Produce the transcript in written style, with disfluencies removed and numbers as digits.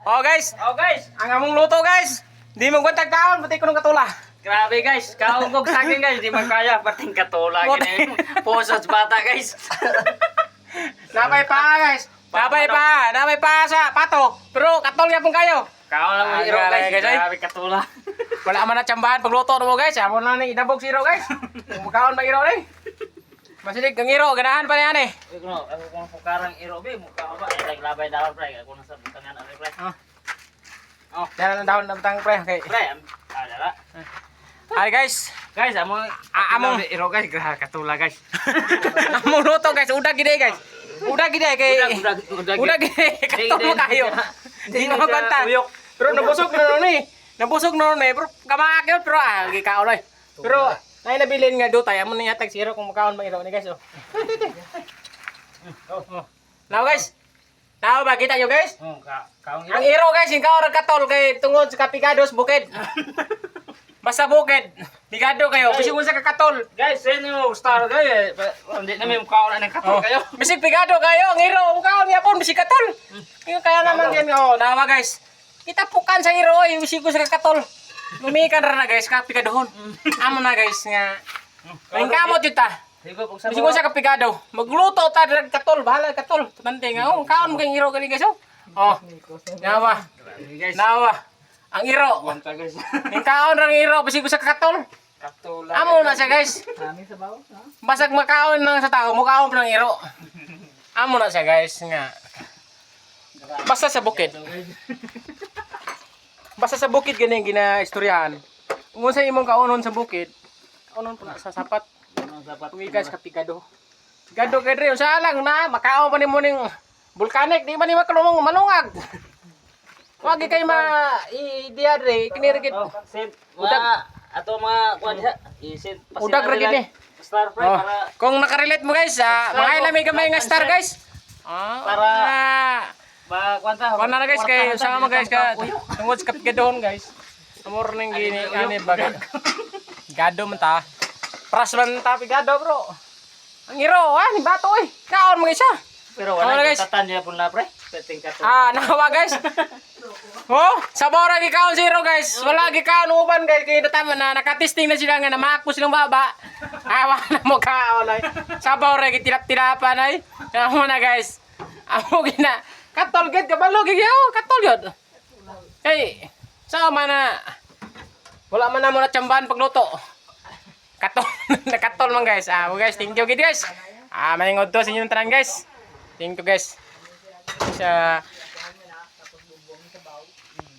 Oh guys, Oh guys, ang among luto guys. Di mo gwantag taon, pati ko nung katula. grabe guys. Kaunggog sa akin guys. Di man kaya. Pating katula. Pusos bata guys. Napay pa guys. Napay pa sa pato. Pero katol nga pong kayo. Kaon lang mo Ah, iro grabe, guys. guys, ay. Grabe katula. Wala man na tsambahan pagluto mo guys. Amo na ni idabog si iro guys. Mukhaon ba iro ni? Masilig kang iro, ganahan pa niyan eh. Ako kung pukarang iro be. Mukha ko ba. Ay labay dahon pre. Ako na sa butangan ano pre. Oh, yan ang dahon ng tang pre. Okay. Pre. Dala. Hi guys. Guys, among among- iro guys. Grabe katula guys. Among luto guys, udag gide guys. Udag gide kay Udag gide. Katol mo kayo. Di mo magkwanta. Pero nabusog na nun eh. Nabusog na nun eh. Pero kamaak yun. Pero gikaon eh. Pero nay nabilin nga do tayo. Amo na yatag si iro kung makaon ba iro ni guys. Oh. Now guys. Now ba kita nyo guys? Kaong Ang iro guys, yung kaon katol kay tungod sa Kapigados bukid. Basta bukid. Bigado kayo. Bisig mo sa kakatol. Guys, send nyo star guys. Hindi namin mukha na ng katol kayo. Bisig pigado kayo. Ang iro. Mukhaon niya po. Bisig katol. Yung kaya naman yan. Oh, nawa guys. Kita pukan sa iro. Bisig ko sa kakatol. Lumikan ra na guys. Kapigadohon. Amo na guys nga. Maling kamot yun ta. Bisig mo sa kapigado. Magluto ta. Dirag katol. Bahala katol. Tante nga. Oh, kaon mo kayong iro kani guys. Oh. Nawa. Nawa. Ang iro. guys. Yung kaon rang iro. Bisig ko sa kakatol. Katula. Amo na siya guys. Basag makaon lang sa tao, mukhaon pa ng iro. Amo na siya guys nga. Basta sa bukid. Basta sa bukid ganing ginaistoryahan. Kung sa imong kaonon sa bukid, kaonon pa na sa sapat. Uwi guys kapigado. Pigado kay Dre, sa lang na makaon pa nimo ning volcanic, di man ni makalumong malungag. Wag kay ma i-dia Dre, kinirigit. Send Udag. ato mga kuan diha. I-send Udag ra gid ni. Star pre Oh. para Kung nakarelate mo guys, mga ilamig gamay nga star guys. Para- ba kwanta. Kuan na guys kay sama guys ka tungod sa kapigadohon guys. Amor ning gini ani bagay. Gado man ta. Pras man ta pigado bro. Ang iro ni bato oy. Kaon mo isa. Pero Ano, wala guys? tatan niya pun la pre. Peting kato. Nawa guys. Oh, sabora gi kaon zero guys. Wala gi kaon uban guys kay natama na nakatesting na sila nga na maako silang baba. Awa na mo kaon ay. Sabora gi tilap-tilapan ay. Amo na guys. Amo gina. Katol gid kabalo gi yaw, katol yod. Hey, sama na. Wala man na mo na tsambahan pagluto. Katol, nakatol man guys. Guys, thank you gid guys. Maningod to sa inyong tanan guys. Thank you guys. Sa